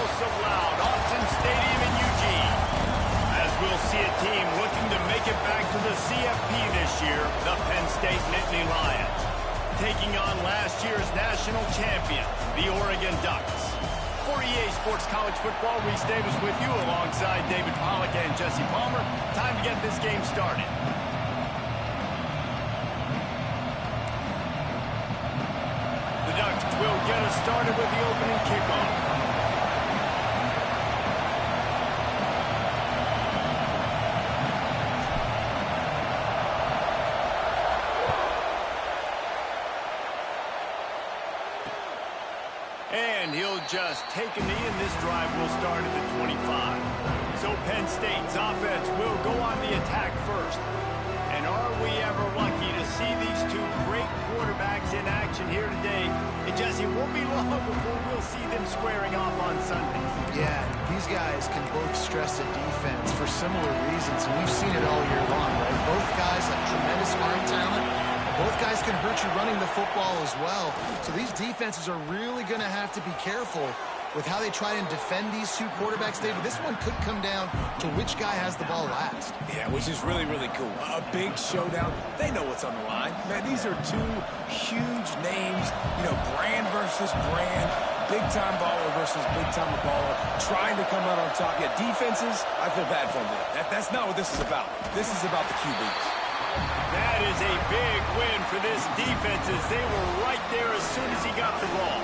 house of loud, Autzen Stadium in Eugene. As we'll see a team looking to make it back to the CFP this year, the Penn State Nittany Lions, taking on last year's national champion, the Oregon Ducks. For EA Sports College Football, Reese Davis with you alongside David Pollack and Jesse Palmer. Time to get this game started. The Ducks will get us started with the opening kickoff. And he'll just take a knee, and this drive will start at the 25. So Penn State's offense will go on the attack first. And are we ever lucky to see these two great quarterbacks in action here today? And Jesse, won't be long before we'll see them squaring off on Sundays. Yeah, these guys can both stress a defense for similar reasons, and we've seen it all year long, right? Both guys have tremendous arm talent. Both guys can hurt you running the football as well. So these defenses are really going to have to be careful with how they try and defend these two quarterbacks. David, this one could come down to which guy has the ball last. Yeah, which is really, really cool. A big showdown. They know what's on the line. Man, these are two huge names. You know, brand versus brand. Big-time baller versus big-time baller. Trying to come out on top. Yeah, defenses, I feel bad for them. That's not what this is about. This is about the QBs. That is a big win for this defense as they were right there as soon as he got the ball.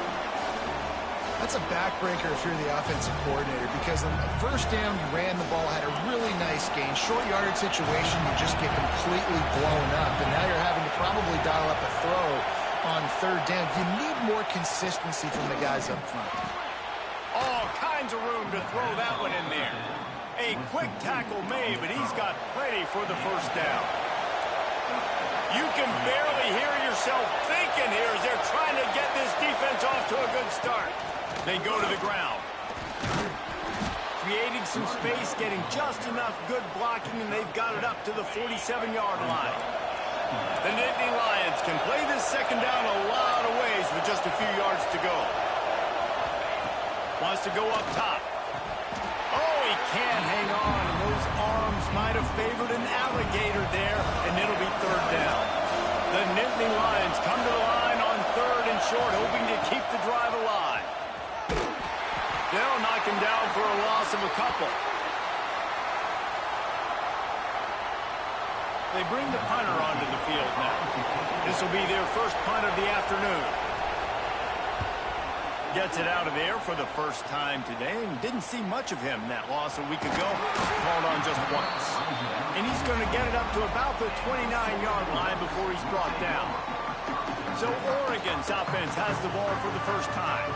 That's a backbreaker if you're the offensive coordinator, because on the first down, you ran the ball, had a really nice gain. Short yardage situation, you just get completely blown up, and now you're having to probably dial up a throw on third down. You need more consistency from the guys up front. All kinds of room to throw that one in there. A quick tackle made, but he's got plenty for the first down. You can barely hear yourself thinking here as they're trying to get this defense off to a good start. They go to the ground. Creating some space, getting just enough good blocking, and they've got it up to the 47-yard line. The Nittany Lions can play this second down a lot of ways with just a few yards to go. Wants to go up top. Oh, he can't hang on, and those arms might have favored an alligator there, and it'll be third down. The Nittany Lions come to the line on third and short, hoping to keep the drive alive. They'll knock him down for a loss of a couple. They bring the punter onto the field now. This will be their first punt of the afternoon. Gets it out of there for the first time today, and didn't see much of him that loss a week ago. Called on just once. And he's going to get it up to about the 29-yard line before he's brought down. So Oregon's offense has the ball for the first time.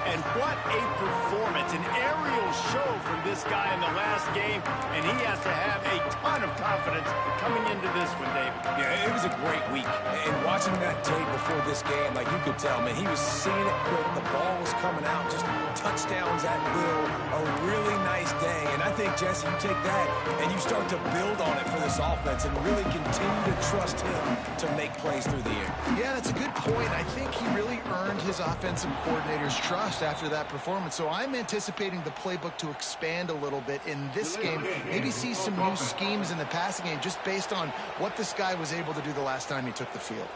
And what a performance, an aerial show from this guy in the last game, and he has to have a ton of confidence coming into this one, David. Yeah, it was a great week. And watching that tape before this game, like you could tell, man, he was seeing it quick. The ball was coming out, just touchdowns at will. A really nice day. And I think, Jesse, you take that and you start to build on it for this offense and really continue to trust him to make plays through the air. Yeah, that's a good point. I think he really earned his offensive coordinator's trust after that performance. So I'm anticipating the playbook to expand a little bit in this game. Maybe see some new schemes in the passing game just based on what this guy was able to do the last time he took the field.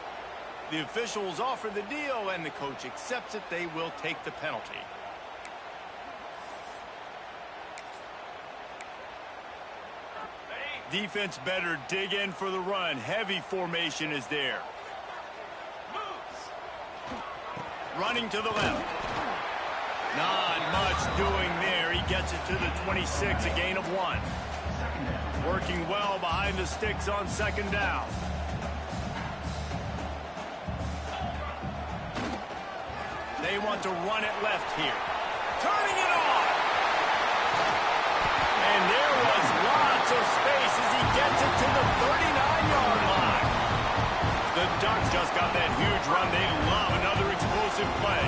The officials offer the deal, and the coach accepts it. They will take the penalty. Defense better dig in for the run. Heavy formation is there. Running to the left. Not much doing there. He gets it to the 26, a gain of 1. Working well behind the sticks on second down. They want to run it left here. Turning it on. And there was lots of space as he gets it to the 39-yard line. The Ducks just got that huge run. They love another explosive play.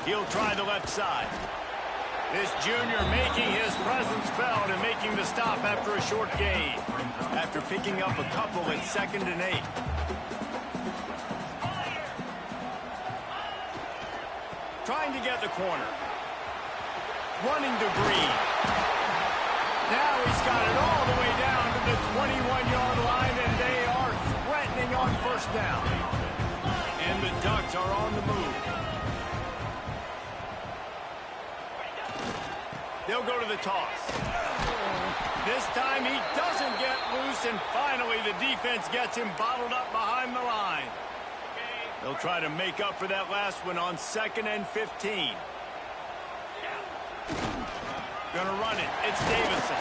He'll try the left side. This junior making his presence felt and making the stop after a short gain. After picking up a couple at 2nd and 8. Trying to get the corner. Running to Green. Now he's got it all the way down to the 21-yard line, and they are threatening on first down. And the Ducks are on the move. They'll go to the toss. This time he doesn't get loose, and finally the defense gets him bottled up behind the line. They'll try to make up for that last one on 2nd and 15. Gonna run it. It's Davison.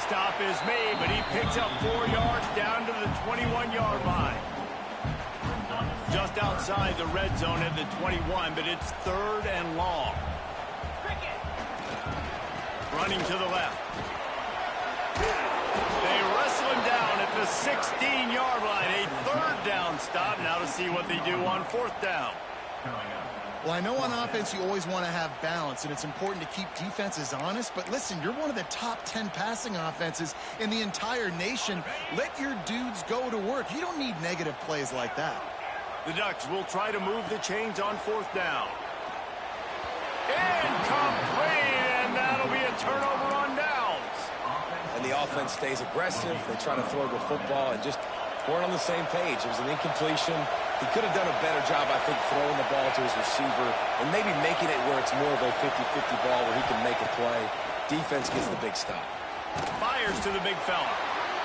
Stop is made, but he picks up 4 yards down to the 21-yard line. Just outside the red zone at the 21, but it's 3rd and long. Running to the left. They wrestle him down at the 16-yard line. A 3rd down stop. Now to see what they do on 4th down. Well, I know on offense you always want to have balance, and it's important to keep defenses honest, but listen, you're one of the top 10 passing offenses in the entire nation. Let your dudes go to work. You don't need negative plays like that. The Ducks will try to move the chains on 4th down. Incomplete, and that'll be a turnover on downs. And the offense stays aggressive. They try to throw the football and just weren't on the same page. It was an incompletion. He could have done a better job, I think, throwing the ball to his receiver and maybe making it where it's more of a 50-50 ball where he can make a play. Defense gets the big stop. Fires to the big fella.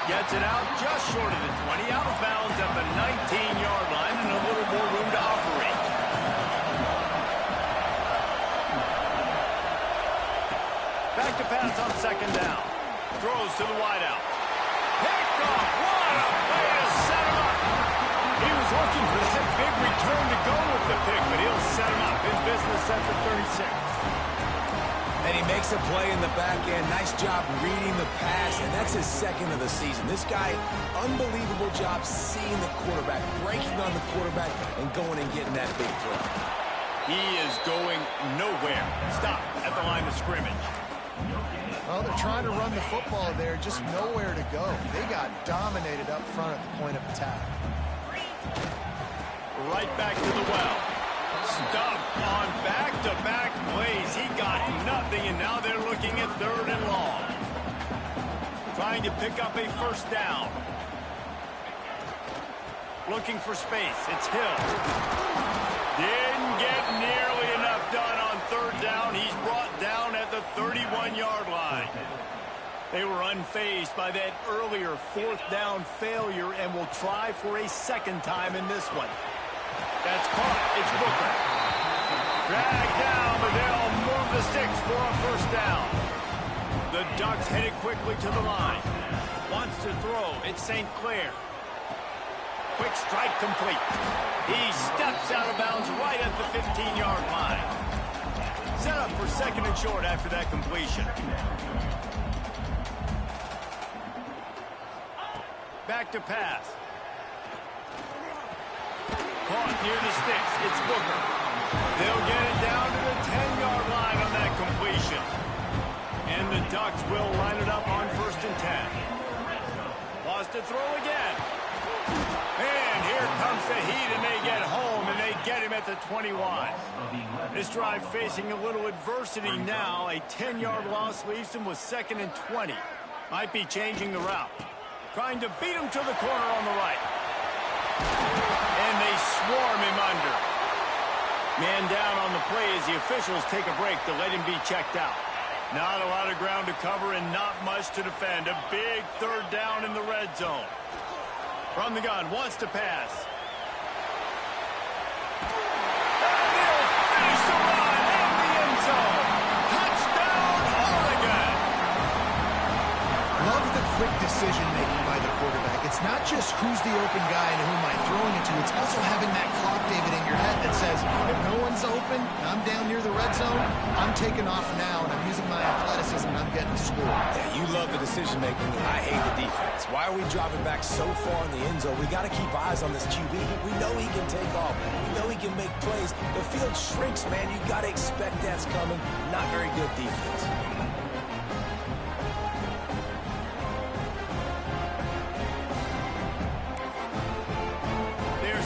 Gets it out just short of the 20, out of bounds at the 19-yard line, and a little more room to operate. Back to pass on 2nd down. Throws to the wideout. Picked off. What a way to set him up. He was looking for that big return to go with the pick, but he'll set him up. His business at the 36. And he makes a play in the back end. Nice job reading the pass, and that's his 2nd of the season. This guy, unbelievable job seeing the quarterback, breaking on the quarterback, and going and getting that big play. He is going nowhere. Stop at the line of scrimmage. Well, they're trying to run the football there, just nowhere to go. They got dominated up front at the point of attack. Right back to the well. Stuffed on back-to-back plays. He got nothing, and now they're looking at 3rd and long. Trying to pick up a 1st down. Looking for space. It's Hill. Didn't get nearly enough done on 3rd down. He's brought down at the 31-yard line. They were unfazed by that earlier 4th down failure and will try for a 2nd time in this one. That's caught. It's Booker. Dragged down, but they'll move the sticks for a 1st down. The Ducks headed quickly to the line. Wants to throw. It's St. Clair. Quick strike complete. He steps out of bounds right at the 15-yard line. Set up for 2nd and short after that completion. Back to pass. Caught near the sticks. It's Booker. They'll get it down to the 10-yard line on that completion. And the Ducks will line it up on 1st and 10. Lost to throw again. And here comes the heat, and they get home, and they get him at the 21. This drive facing a little adversity now. A 10-yard loss leaves him with 2nd and 20. Might be changing the route. Trying to beat him to the corner on the right. And they swarm him under. Man down on the play as the officials take a break to let him be checked out. Not a lot of ground to cover and not much to defend. A big 3rd down in the red zone. From the gun, wants to pass. And he'll finish the run in the end zone. Touchdown, Oregon! Love the quick decision-making by the quarterback. It's not just who's the open guy and who am I throwing it to. It's also having that clock, David, in your head that says, if no one's open and I'm down near the red zone, I'm taking off now and I'm using my athleticism and I'm getting a score. Yeah, you love the decision-making. I hate the defense. Why are we dropping back so far in the end zone? We got to keep eyes on this QB. We know he can take off. We know he can make plays. The field shrinks, man. You got to expect that's coming. Not very good defense.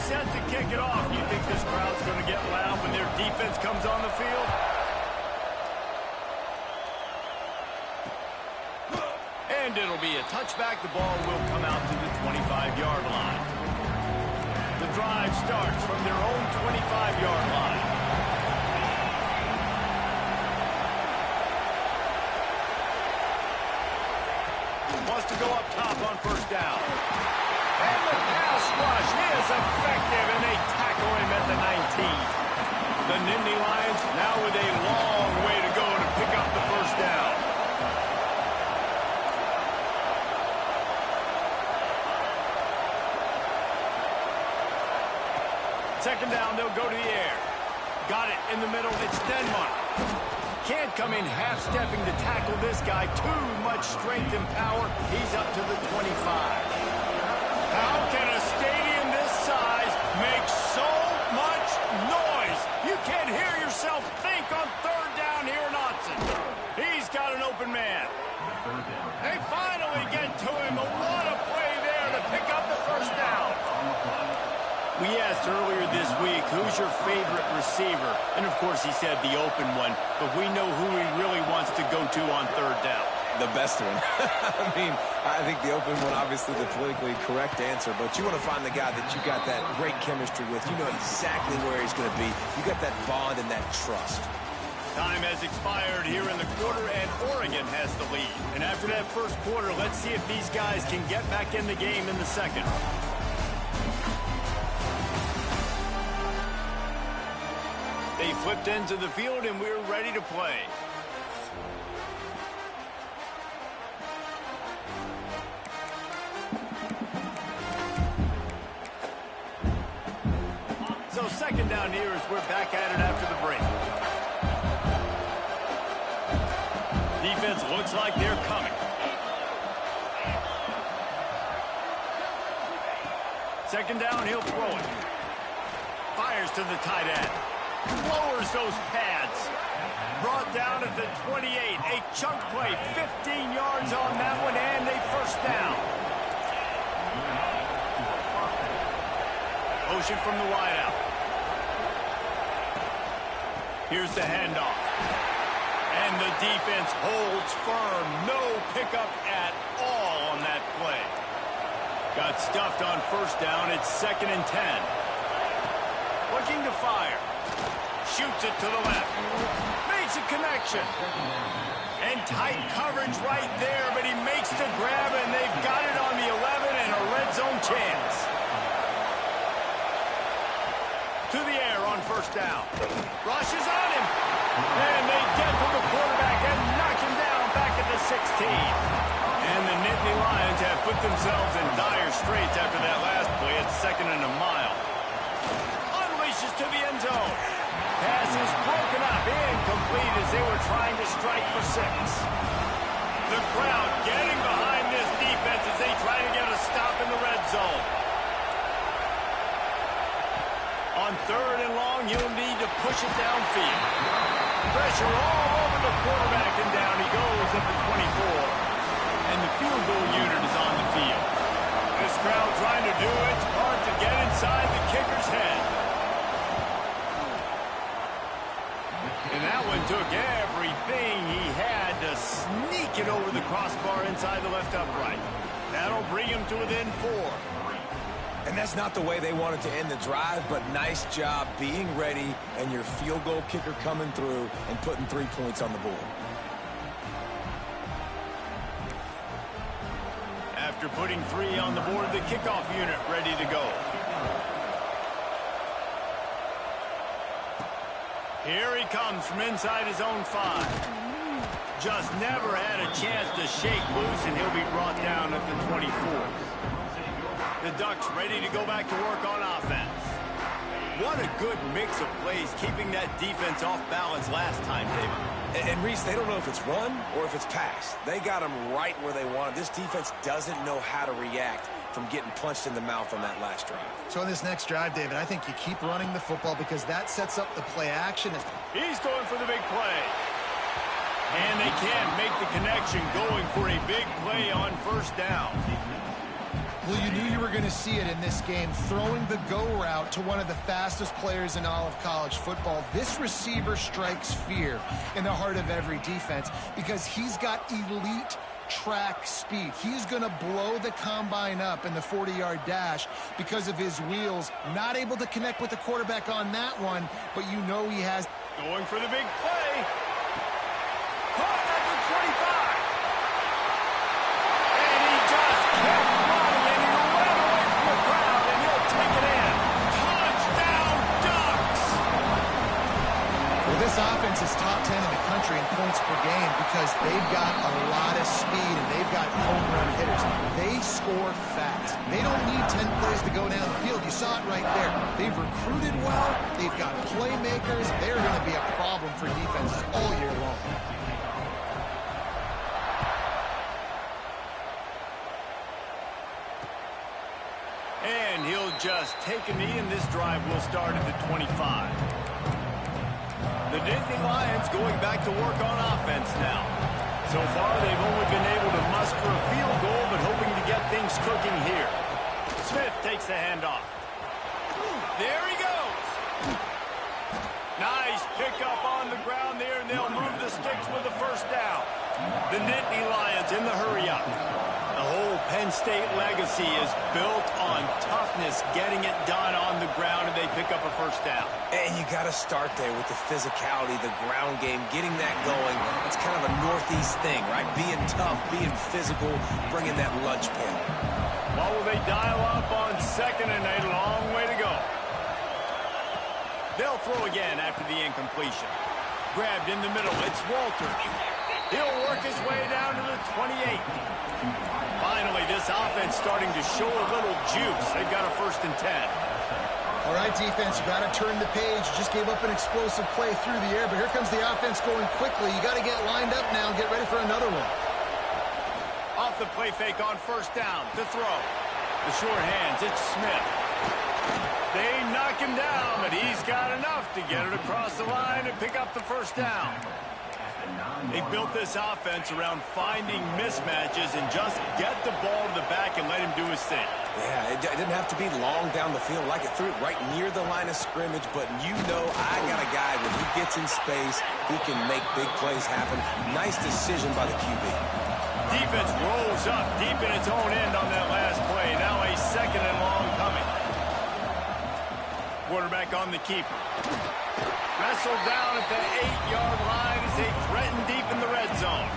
Set to kick kick it off. You think this crowd's going to get loud when their defense comes on the field? And it'll be a touchback. The ball will come out to the 25-yard line. The drive starts from their own 25-yard line. Wants to go up top on first down. And the pass rush is effective, and they tackle him at the 19. The Nittany Lions now with a long way to go to pick up the first down. Second down, they'll go to the air. Got it in the middle. It's Denmark. Can't come in half-stepping to tackle this guy. Too much strength and power. He's up to the 25. How can a stadium this size make so much noise? You can't hear yourself think on third down here in Autzen. He's got an open man. They finally get to him. But what a play there to pick up the first down. We asked earlier this week, who's your favorite receiver? And, of course, he said the open one. But we know who he really wants to go to on third down. The best one. I mean, I think the open one, obviously the politically correct answer, but you want to find the guy that you got that great chemistry with. You know exactly where he's going to be. You got that bond and that trust. Time has expired here in the quarter, and Oregon has the lead. And after that first quarter, let's see if these guys can get back in the game in the second. They flipped into the field, and we're ready to play. So second down here as we're back at it after the break. Defense looks like they're coming. Second down, he'll throw it. Fires to the tight end. Lowers those pads. Brought down at the 28. A chunk play. 15 yards on that one, and a first down. Motion from the wideout. Here's the handoff. And the defense holds firm. No pickup at all on that play. Got stuffed on first down. It's 2nd and 10. Looking to fire. Shoots it to the left. Makes a connection. And tight coverage right there, but he makes the grab, and they've got it on the 11 and a red zone chance. To the air on first down. Rush is on him. And they get to the quarterback and knock him down back at the 16. And the Nittany Lions have put themselves in dire straits after that last play. It's 2nd and a mile. Unleashes to the end zone. Pass is broken up, incomplete as they were trying to strike for 6. The crowd getting behind this defense as they try to get a stop in the red zone. On 3rd and long, you'll need to push it downfield. Pressure all over the quarterback, and down he goes at the 24. And the field goal unit is on the field. This crowd trying to do its part to get inside the kicker's head. And that one took everything he had to sneak it over the crossbar inside the left upright. That'll bring him to within 4. And that's not the way they wanted to end the drive, but nice job being ready and your field goal kicker coming through and putting 3 points on the board. After putting 3 on the board, the kickoff unit ready to go. Here he comes from inside his own 5. Just never had a chance to shake loose, and he'll be brought down at the 24. The Ducks ready to go back to work on offense. What a good mix of plays, keeping that defense off balance last time, David. And Reese, they don't know if it's run or if it's pass. They got them right where they wanted. This defense doesn't know how to react from getting punched in the mouth on that last drive. So in this next drive, David, I think you keep running the football because that sets up the play action. He's going for the big play. And they can't make the connection, going for a big play on first down. Well, you knew you were going to see it in this game, throwing the go route to one of the fastest players in all of college football. This receiver strikes fear in the heart of every defense because he's got elite track speed. He's going to blow the combine up in the 40-yard dash because of his wheels. Not able to connect with the quarterback on that one, but you know he has. Going for the big play. Caught at the 25. And he just kept running, and he ran away from the crowd, and he'll take it in. Touchdown, Ducks! Well, this offense is top 10 in the country in points per game because they've got a lot of speed and they've got home run hitters. They score fast. They don't need 10 plays to go down the field. You saw it right there. They've recruited well. They've got playmakers. They're going to be a problem for defenses all year long. And he'll just take a knee, and this drive will start at the 25. The Nittany Lions going back to work on offense now. So far, they've only been able to muster a field goal, but hoping to get things cooking here. Smith takes the handoff. There he goes. Nice pickup on the ground there, and they'll move the sticks with the first down. The Nittany Lions in the hurry-up. The whole Penn State legacy is built on toughness, getting it done on the ground, and they pick up a first down. And you got to start there with the physicality, the ground game, getting that going. It's kind of a Northeast thing, right? Being tough, being physical, bringing that lunch pail. What will they dial up on second and a long way to go? They'll throw again after the incompletion. Grabbed in the middle. It's Walter. He'll work his way down to the 28. Finally, this offense starting to show a little juice. They've got a 1st and 10. All right, defense, you got to turn the page. You just gave up an explosive play through the air, but here comes the offense going quickly. You got to get lined up now and get ready for another one. Off the play fake on 1st down to throw. The short hands, it's Smith. They knock him down, but he's got enough to get it across the line and pick up the 1st down. They built this offense around finding mismatches and just get the ball to the back and let him do his thing. Yeah, it didn't have to be long down the field. Like it threw it right near the line of scrimmage, but you know I got a guy when he gets in space, he can make big plays happen. Nice decision by the QB. Defense rolls up deep in its own end on that last play. Now a 2nd and long coming. Quarterback on the keeper. Wrestled down at the 8-yard line as they threaten deep in the red zone.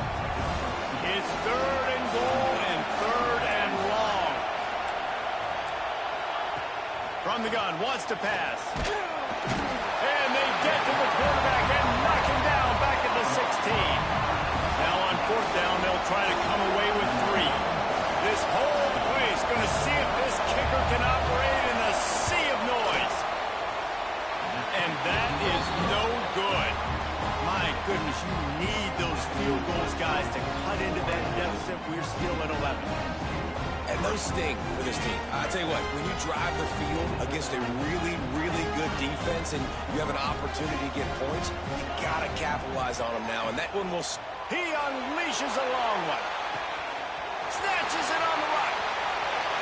It's 3rd and goal and 3rd and long. From the gun, wants to pass. And they get to the quarterback and knock him down back at the 16. Now on 4th down, they'll try to come away with 3. This whole place is going to see if this kicker can operate in a sea of noise. And that is no good. My goodness, you need those field goals, guys, to cut into that deficit. We're still at 11. And those sting for this team. I tell you what, when you drive the field against a really, really good defense and you have an opportunity to get points, you got to capitalize on them now. And that one will... He unleashes a long one. Snatches it on the right.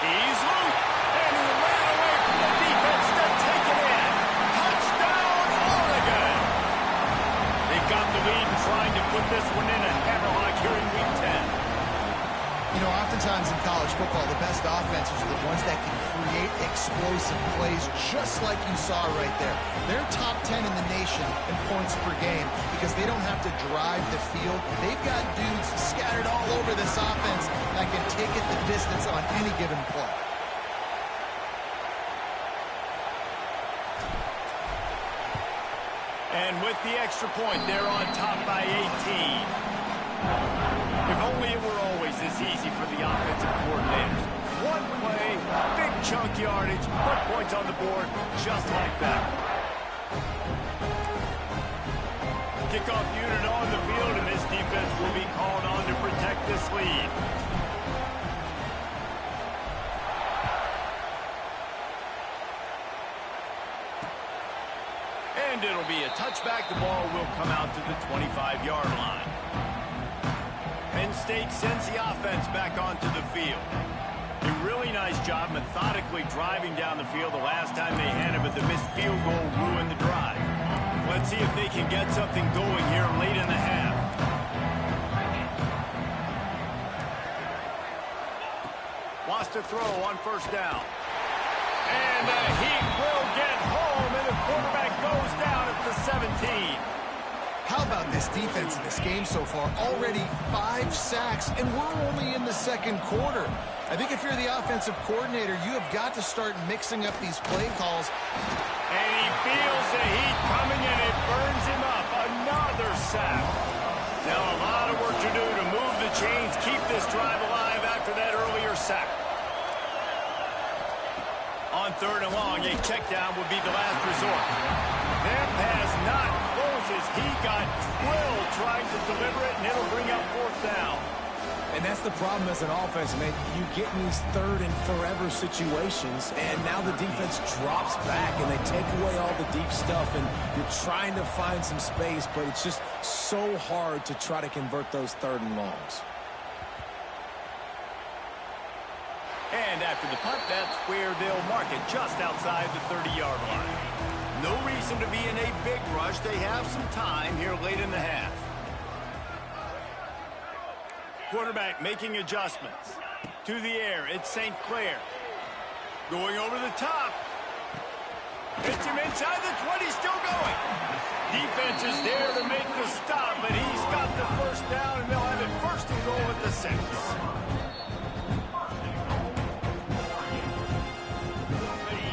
He's loose. And he ran away from the defense to take it in. Touchdown, Oregon. They've got the lead and trying to put this one in a hammerlock here in Week 10. You know, oftentimes in college football, the best offenses are the ones that can create explosive plays just like you saw right there. They're top 10 in the nation in points per game because they don't have to drive the field. They've got dudes scattered all over this offense that can take it the distance on any given play. And with the extra point, they're on top by 18. If only it were always this easy for the offensive coordinators. One play, big chunk yardage, put points on the board, just like that. Kickoff unit on the field, and this defense will be called on to protect this lead. And it'll be a touchback. The ball will come out to the 25-yard line. Penn State sends the offense back onto the field. A really nice job methodically driving down the field the last time they had it, but the missed field goal ruined the drive. Let's see if they can get something going here late in the half. Wants to throw on first down. And he will get home, and the quarterback goes down at the 17. How about this defense in this game so far? Already 5 sacks, and we're only in the second quarter. I think if you're the offensive coordinator, you have got to start mixing up these play calls. And he feels the heat coming, and it burns him up. Another sack. Now a lot of work to do to move the chains, keep this drive alive after that earlier sack. On third and long, a check down would be the last resort. That pass not close as he got drilled trying to deliver it, and it'll bring up fourth down. And that's the problem as an offense, man. You get in these third and forever situations, and now the defense drops back, and they take away all the deep stuff, and you're trying to find some space, but it's just so hard to try to convert those third and longs. And after the punt, that's where they'll mark it, just outside the 30-yard line. No reason to be in a big rush. They have some time here late in the half. Quarterback making adjustments. To the air, it's St. Clair. Going over the top. Hits him inside the 20, still going. Defense is there to make the stop, but he's got the first down, and they'll have it first and goal at the 6.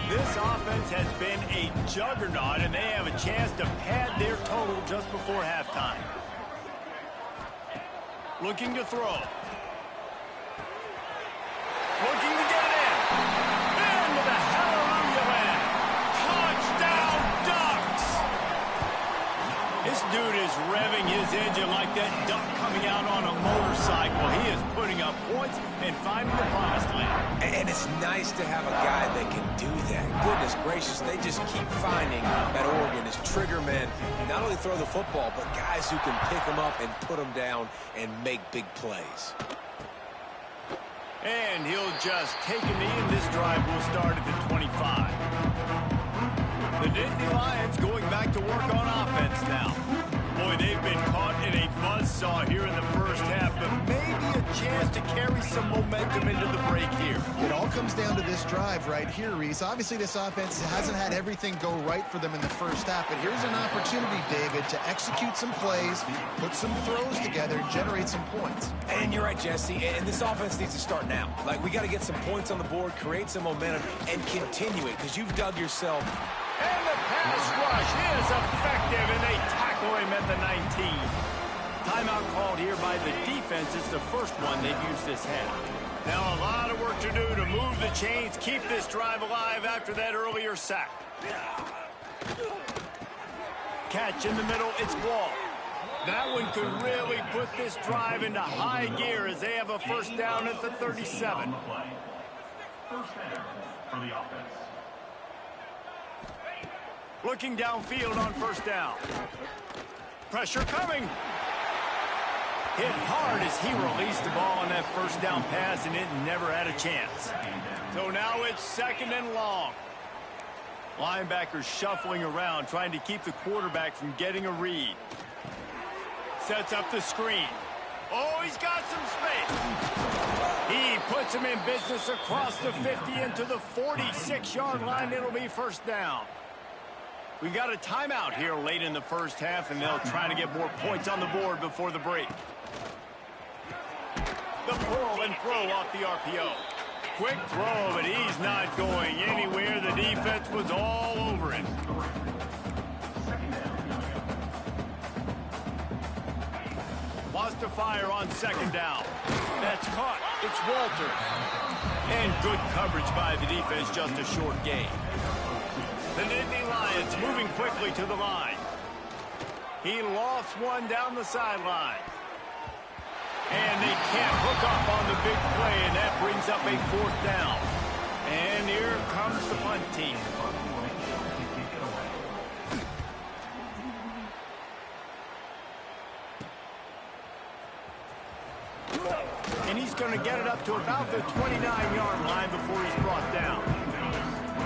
This offense has been a juggernaut, and they have a chance to pad their total just before halftime. Looking to throw. Looking to get it in. Into the hallelujah land. Touchdown Ducks! This dude is revving his engine like that duck coming out on a motorcycle. He is putting up points and finding the promised land. And it's nice to have a guy that can do that. Goodness gracious, they just keep finding that Oregon is trigger men. Not only throw the football, but guys who can pick them up and put them down and make big plays. And he'll just take a knee, and this drive will start at the 25. The Nittany Lions going back to work on offense now. Boy, they've been caught in a buzzsaw here in the first half, but maybe a chance to carry some momentum into the break here. It all comes down to this drive right here, Reese. Obviously, this offense hasn't had everything go right for them in the first half, but here's an opportunity, David, to execute some plays, put some throws together, and generate some points. And you're right, Jesse, and this offense needs to start now. Like, we got to get some points on the board, create some momentum, and continue it, because you've dug yourself. And the pass rush is effective, and they tackle him at the 19. Timeout called here by the defense. It's the first one they've used this half. Now a lot of work to do to move the chains, keep this drive alive after that earlier sack. Catch in the middle, it's Wall. That one could really put this drive into high gear as they have a first down at the 37. First down for the offense. Looking downfield on first down. Pressure coming. Hit hard as he released the ball on that first down pass, and it never had a chance. So now it's second and long. Linebackers shuffling around, trying to keep the quarterback from getting a read. Sets up the screen. Oh, he's got some space. He puts him in business across the 50 into the 46-yard line. It'll be first down. We got a timeout here late in the first half, and they'll try to get more points on the board before the break. The pull and throw off the RPO. Quick throw, but he's not going anywhere. The defense was all over it. Wants to fire on second down. That's caught. It's Walters. And good coverage by the defense, just a short gain. The Nittany Lions moving quickly to the line. He lofts one down the sideline. And they can't hook up on the big play, and that brings up a fourth down. And here comes the punt team. And he's going to get it up to about the 29-yard line before he's brought down.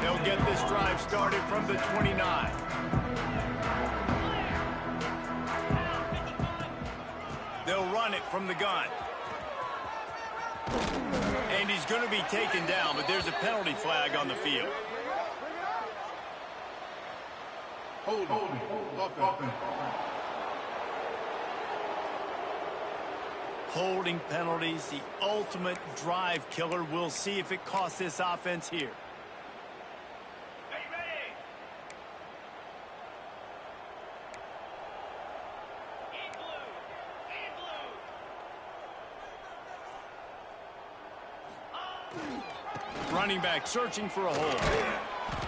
They'll get this drive started from the 29. They'll run it from the gun. And he's going to be taken down, but there's a penalty flag on the field. Holding penalties, the ultimate drive killer. We'll see if it costs this offense here. Running back searching for a hole.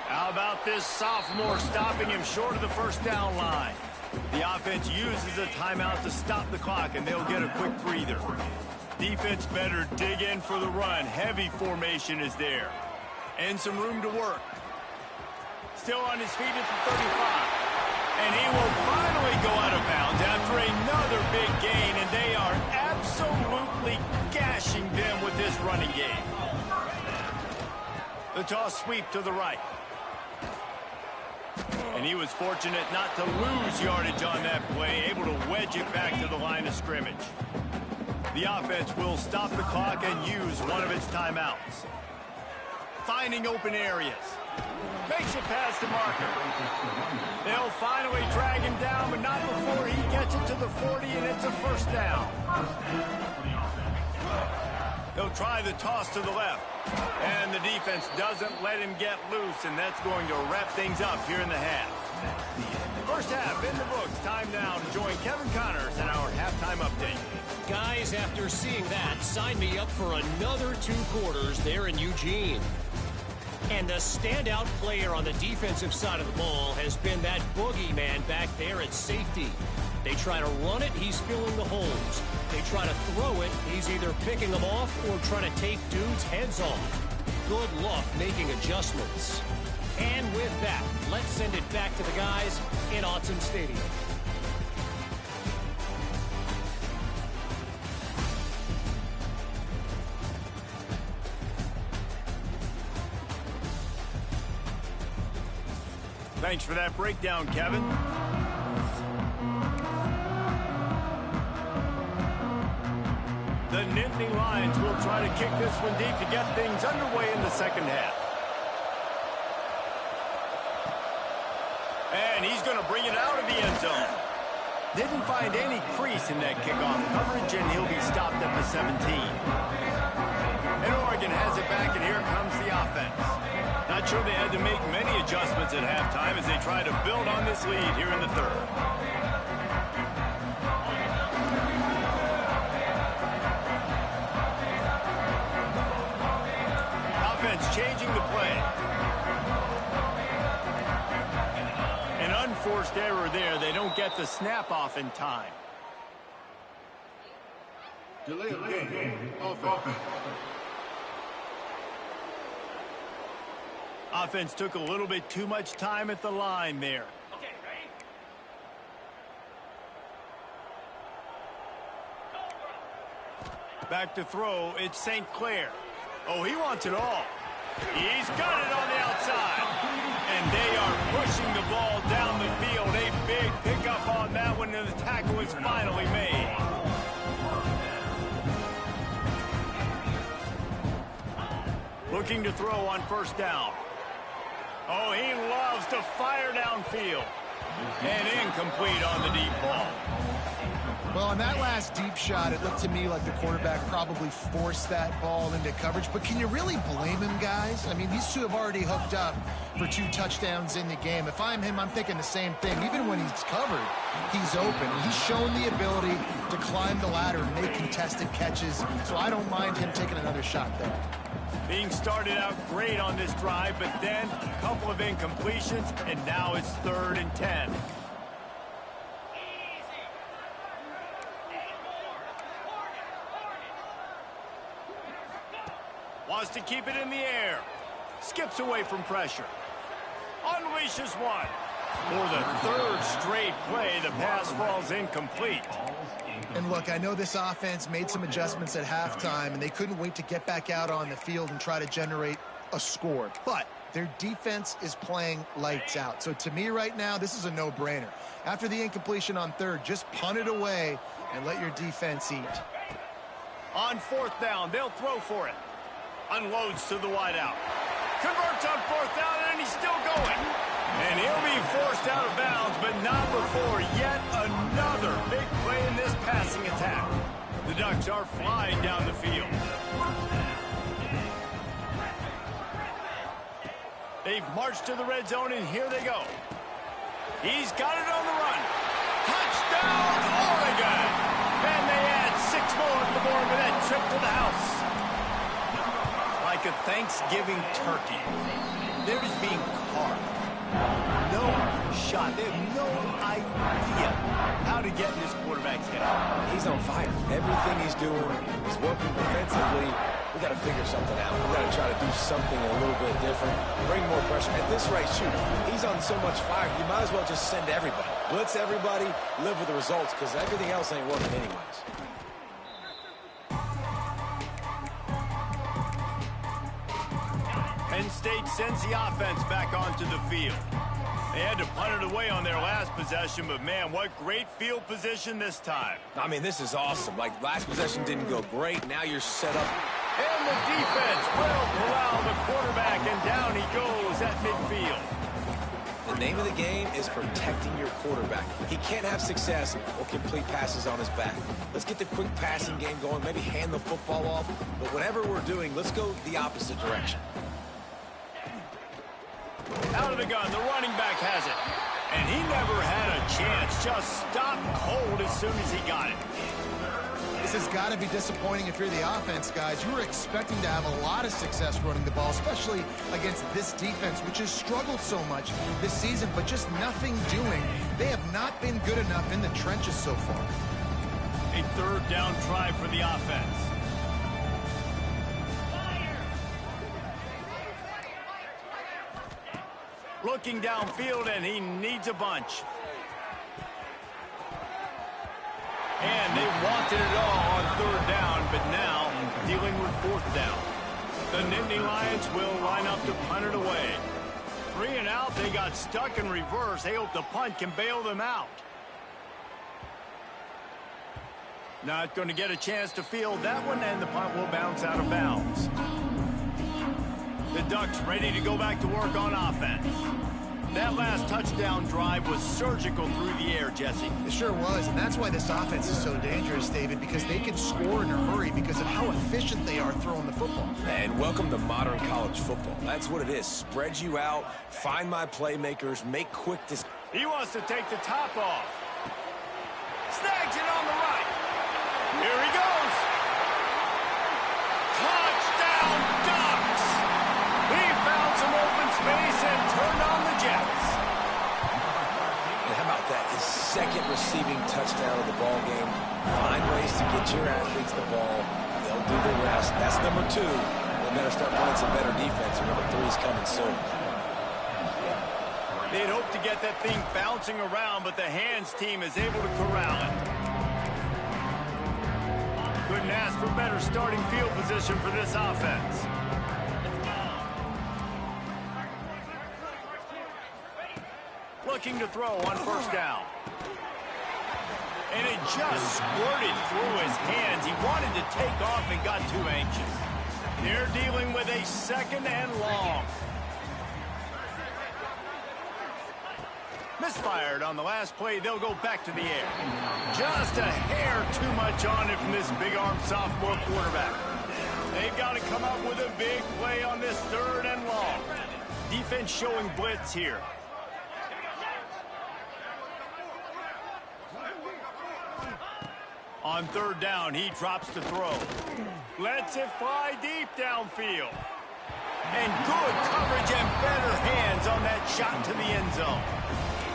How about this sophomore stopping him short of the first down line? The offense uses a timeout to stop the clock, and they'll get a quick breather. Defense better dig in for the run. Heavy formation is there. And some room to work. Still on his feet at the 35. And he will finally go out of bounds after another big gain, and they are absolutely gashing them with this running game. The toss sweep to the right. And he was fortunate not to lose yardage on that play, able to wedge it back to the line of scrimmage. The offense will stop the clock and use one of its timeouts. Finding open areas. Makes it past the marker. They'll finally drag him down, but not before he gets it to the 40, and it's a first down. They'll try the toss to the left. And the defense doesn't let him get loose, and that's going to wrap things up here in the half. First half in the books. Time now to join Kevin Connors in our halftime update. Guys, after seeing that, sign me up for another 2 quarters there in Eugene. And the standout player on the defensive side of the ball has been that boogeyman back there at safety. They try to run it, he's filling the holes. They try to throw it, he's either picking them off or trying to take dudes' heads off. Good luck making adjustments. And with that, let's send it back to the guys in Autzen Stadium. Thanks for that breakdown, Kevin. The Nittany Lions will try to kick this one deep to get things underway in the second half. And he's going to bring it out of the end zone. Didn't find any crease in that kickoff coverage, and he'll be stopped at the 17. And Oregon has it back, and here comes the offense. Not sure they had to make many adjustments at halftime as they try to build on this lead here in the third. Offense changing the play. An unforced error there. They don't get the snap off in time. Delay of game. Offense. Offense took a little bit too much time at the line there. Okay, ready? Back to throw, it's St. Clair. Oh, he wants it all. He's got it on the outside. And they are pushing the ball down the field. A big pickup on that one, and the tackle is finally made. Looking to throw on first down. Oh, he loves to fire downfield. And incomplete on the deep ball. Well, on that last deep shot, it looked to me like the quarterback probably forced that ball into coverage. But can you really blame him, guys? I mean, these two have already hooked up for 2 touchdowns in the game. If I'm him, I'm thinking the same thing. Even when he's covered, he's open. He's shown the ability to climb the ladder and make contested catches. So I don't mind him taking another shot there. Being started out great on this drive, but then a couple of incompletions, and now it's 3rd and 10. Wants to keep it in the air. Skips away from pressure. Unleashes one. For the 3rd straight play, the pass falls incomplete. And look, I know this offense made some adjustments at halftime, and they couldn't wait to get back out on the field and try to generate a score. But their defense is playing lights out. So to me right now, this is a no-brainer. After the incompletion on third, just punt it away and let your defense eat. On fourth down, they'll throw for it. Unloads to the wideout. Converts on fourth down, and he's still going. And he'll be forced out of bounds, but not before yet another big play in this passing attack. The Ducks are flying down the field. They've marched to the red zone, and here they go. He's got it on the run. Touchdown, Oregon! And they add 6 more to the board with that trip to the house. Like a Thanksgiving turkey, they're just being carved. No shot. They have no idea how to get in this quarterback's head. He's on fire. Everything he's doing is working defensively. We got to figure something out. We got to try to do something a little bit different. Bring more pressure. At this rate, shoot, he's on so much fire, you might as well just send everybody. Blitz everybody, live with the results, because everything else ain't working anyways. Penn State sends the offense back onto the field. They had to punt it away on their last possession, but man, what great field position this time. I mean, this is awesome. Like, last possession didn't go great. Now you're set up. And the defense will corral the quarterback, and down he goes at midfield. The name of the game is protecting your quarterback. He can't have success or complete passes on his back. Let's get the quick passing game going, maybe hand the football off. But whatever we're doing, let's go the opposite direction. Out of the gun, the running back has it. And he never had a chance. Just stopped cold as soon as he got it. This has got to be disappointing if you're the offense, guys. You were expecting to have a lot of success running the ball, especially against this defense, which has struggled so much this season, but just nothing doing. They have not been good enough in the trenches so far. A third down try for the offense. Looking downfield, and he needs a bunch. And they wanted it all on third down, but now dealing with fourth down. The Nittany Lions will line up to punt it away. 3 and out, they got stuck in reverse. They hope the punt can bail them out. Not going to get a chance to field that one, and the punt will bounce out of bounds. The Ducks ready to go back to work on offense. That last touchdown drive was surgical through the air, Jesse. It sure was, and that's why this offense is so dangerous, David, because they can score in a hurry because of how efficient they are throwing the football. And welcome to modern college football. That's what it is. Spread you out, find my playmakers, make quick decisions. He wants to take the top off. Snags it on the right. Here he goes. Touchdown, Ducks! He found some open space and turned on the Jets. And how about that? His second receiving touchdown of the ball game. Find ways to get your athletes the ball. They'll do the rest. That's number 2. They better start playing some better defense, or number 3 is coming soon. They'd hoped to get that thing bouncing around, but the hands team is able to corral it. Couldn't ask for better starting field position for this offense. Looking to throw on first down. And it just squirted through his hands. He wanted to take off and got too anxious. They're dealing with a second and long. Misfired on the last play. They'll go back to the air. Just a hair too much on it from this big-armed sophomore quarterback. They've got to come up with a big play on this third and long. Defense showing blitz here. On third down, he drops to throw. Lets it fly deep downfield. And good coverage and better hands on that shot to the end zone.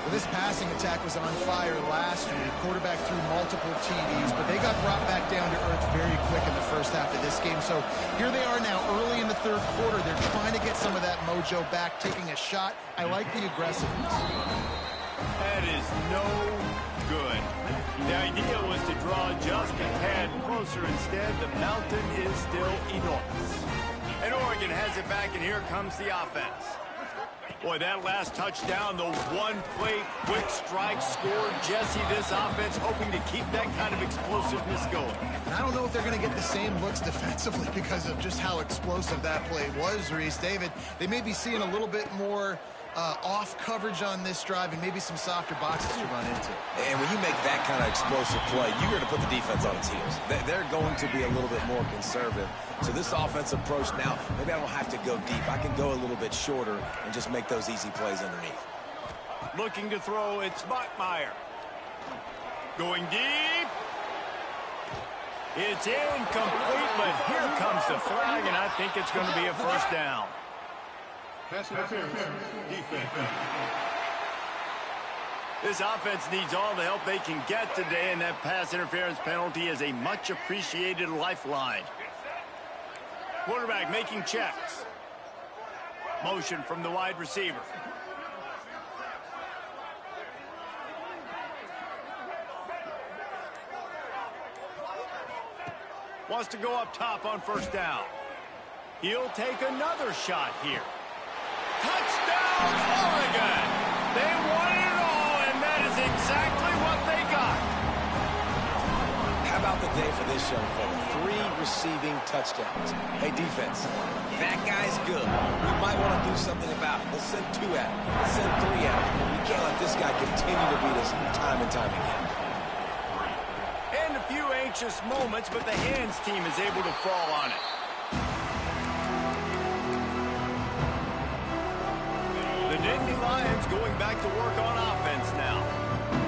Well, this passing attack was on fire last week. Quarterback threw multiple TDs, but they got brought back down to earth very quick in the first half of this game. So here they are now early in the third quarter. They're trying to get some of that mojo back, taking a shot. I like the aggressiveness. That is no good. The idea was to draw just a tad closer. Instead, the mountain is still enormous. And Oregon has it back, and here comes the offense. Boy, that last touchdown, the one-play quick strike scored. Jesse, this offense hoping to keep that kind of explosiveness going. And I don't know if they're going to get the same looks defensively because of just how explosive that play was, Reese. David, they may be seeing a little bit more off coverage on this drive and maybe some softer boxes to run into. And when you make that kind of explosive play, you're going to put the defense on its heels. They're going to be a little bit more conservative. So this offensive approach now, maybe I don't have to go deep. I can go a little bit shorter and just make those easy plays underneath. Looking to throw, it's Bachmeier. Going deep. It's incomplete, but here comes the flag, and I think it's going to be a first down. Pass interference, defense. This offense needs all the help they can get today, and that pass interference penalty is a much-appreciated lifeline. Quarterback making checks. Motion from the wide receiver. Wants to go up top on first down. He'll take another shot here. Touchdown, Oregon! They won it all, and that is exactly what they got. How about the day for this young fella? 3 receiving touchdowns. Hey, defense, that guy's good. We might want to do something about it. Let's send 2 out. Let's send 3 out. We can't let this guy continue to beat us time and time again. And a few anxious moments, but the hands team is able to fall on it. The Nittany Lions going back to work on offense now.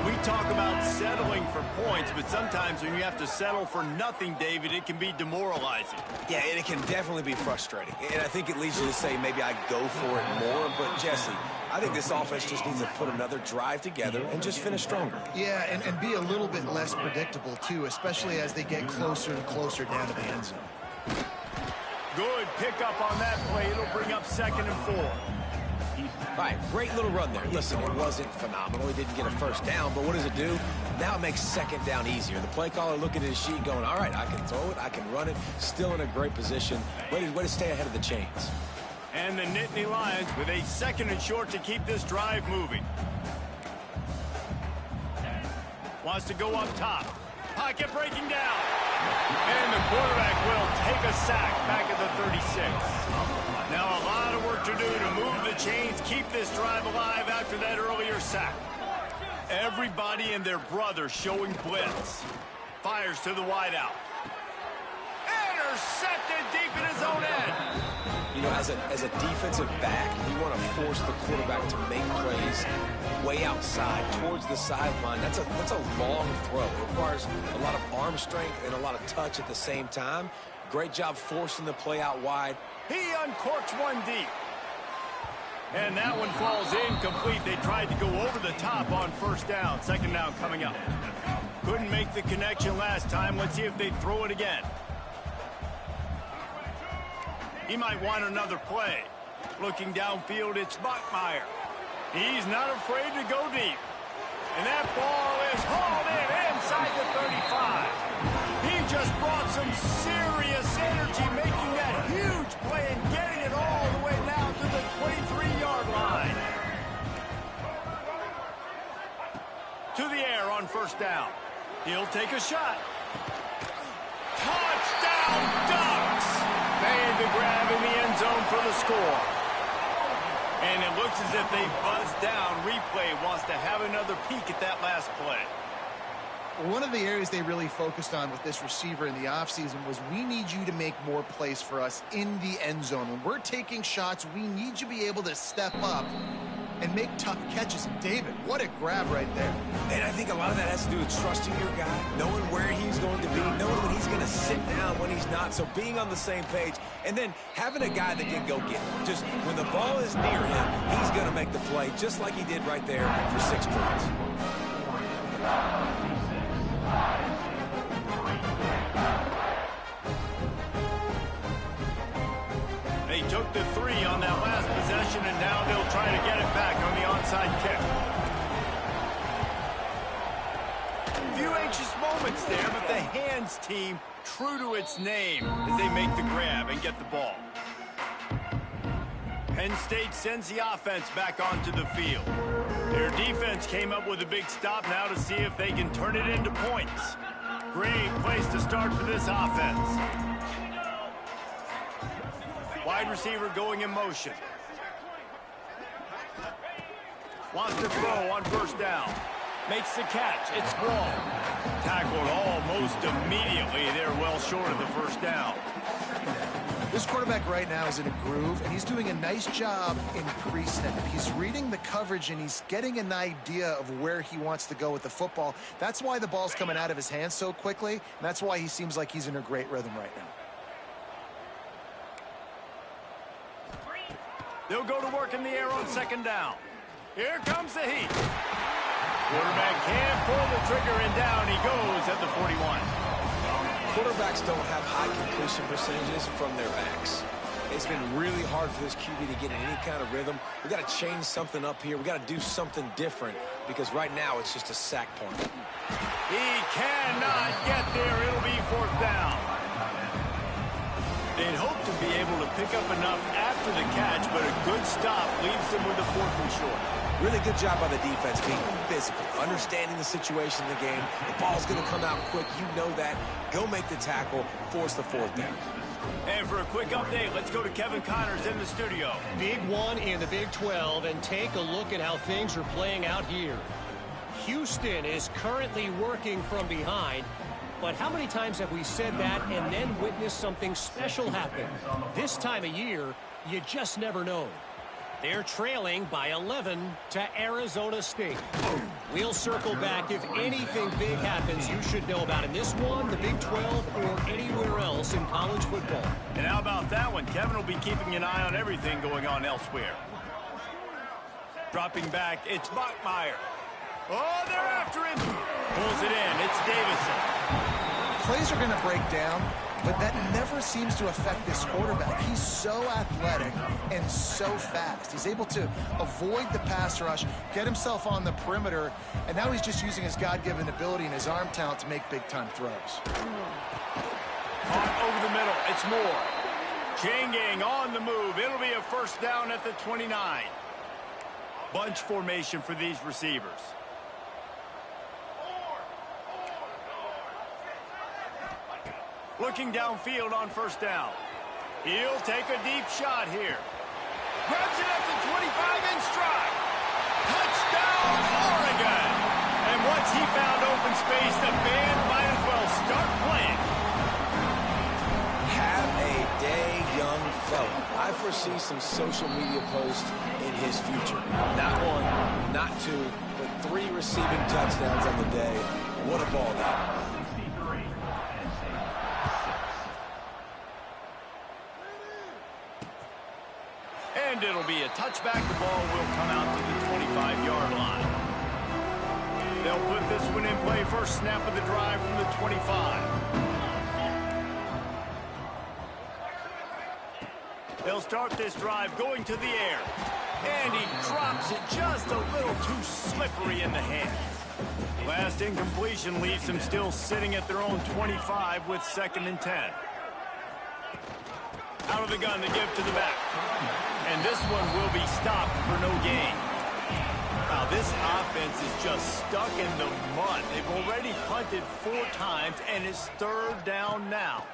We talk about settling for points, but sometimes when you have to settle for nothing, David, it can be demoralizing. Yeah, and it can definitely be frustrating. And I think it leads you to say maybe I go for it more. But, Jesse, I think this offense just needs to put another drive together and just finish stronger. Yeah, and be a little bit less predictable, too, especially as they get closer and closer down to the end zone. Good pickup on that play. It'll bring up 2nd and 4. All right, great little run there. Listen, it wasn't phenomenal. He didn't get a first down, but what does it do? Now it makes 2nd down easier. The play caller looking at his sheet going, all right, I can throw it, I can run it. Still in a great position. Way to stay ahead of the chains. And the Nittany Lions with a 2nd and short to keep this drive moving. Wants to go up top. Pocket breaking down. And the quarterback will take a sack back at the 36. Now a lot of work to do to move the chains, keep this drive alive after that earlier sack. Everybody and their brother showing blitz. Fires to the wideout. Intercepted deep in his own end. You know, as a defensive back, you want to force the quarterback to make plays way outside towards the sideline. That's a long throw. It requires a lot of arm strength and a lot of touch at the same time. Great job forcing the play out wide. He uncorks one deep. And that one falls incomplete. They tried to go over the top on first down. 2nd down coming up. Couldn't make the connection last time. Let's see if they throw it again. He might want another play. Looking downfield, it's Bachmeier. He's not afraid to go deep. And that ball is hauled in inside the 35. He just brought some serious energy, making that huge play and getting it all the way down to the 23-yard line. To the air on first down. He'll take a shot. Touchdown Ducks! Made the grab in the end zone for the score. And it looks as if they buzzed down. Replay wants to have another peek at that last play. One of the areas they really focused on with this receiver in the offseason was we need you to make more plays for us in the end zone. When we're taking shots, we need you to be able to step up and make tough catches. And David, what a grab right there. And I think a lot of that has to do with trusting your guy, knowing where he's going to be, knowing when he's going to sit down, when he's not. So being on the same page, and then having a guy that can go get it. Just when the ball is near him, he's going to make the play, just like he did right there for 6 points. They took the 3 on that last possession, and now they'll try to get it back on the onside kick. Few moments there, but the hands team true to its name as they make the grab and get the ball. Penn State sends the offense back onto the field. Their defense came up with a big stop now to see if they can turn it into points. Great place to start for this offense. Wide receiver going in motion. Wants to throw on first down. Makes the catch. It's Wall. Tackled almost immediately. They're well short of the first down. This quarterback right now is in a groove, and he's doing a nice job in pre-snap. He's reading the coverage, and he's getting an idea of where he wants to go with the football. That's why the ball's coming out of his hands so quickly, and that's why he seems like he's in a great rhythm right now. They'll go to work in the air on second down. Here comes the heat. Quarterback can't pull the trigger, and down he goes at the 41. Quarterbacks don't have high completion percentages from their backs. It's been really hard for this QB to get in any kind of rhythm. We got to change something up here. We got to do something different because right now it's just a sack point. He cannot get there. It'll be fourth down. They'd hope to be able to pick up enough after the catch, but a good stop leaves them with a fourth and short. Really good job by the defense being physical, understanding the situation in the game. The ball's going to come out quick. You know that. Go make the tackle, force the fourth down. And for a quick update, let's go to Kevin Connors in the studio. Big one in the Big 12, and take a look at how things are playing out here. Houston is currently working from behind, but how many times have we said that and then witnessed something special happen? This time of year, you just never know. They're trailing by 11 to Arizona State. We'll circle back if anything big happens you should know about in this one, the Big 12, or anywhere else in college football. And how about that one? Kevin will be keeping an eye on everything going on elsewhere. Dropping back, it's Bachmeier. Oh, they're after him. Pulls it in. It's Davison. Plays are going to break down, but that never seems to affect this quarterback. He's so athletic and so fast. He's able to avoid the pass rush, get himself on the perimeter, and now he's just using his God-given ability and his arm talent to make big-time throws. Caught over the middle. It's Moore. Chain gang on the move. It'll be a first down at the 29. Bunch formation for these receivers. Looking downfield on first down. He'll take a deep shot here. Grabs it at the 25 in stride. Touchdown, Oregon! And once he found open space, the band might as well start playing. Have a day, young fella. I foresee some social media posts in his future. Not one, not two, but 3 receiving touchdowns on the day. What a ball game. And it'll be a touchback. The ball will come out to the 25-yard line. They'll put this one in play. First snap of the drive from the 25. They'll start this drive going to the air. And he drops it just a little too slippery in the hands. Last incompletion leaves them still sitting at their own 25 with 2nd and 10. Out of the gun to give to the back. And this one will be stopped for no gain. Now, this offense is just stuck in the mud. They've already punted 4 times, and it's 3rd down now.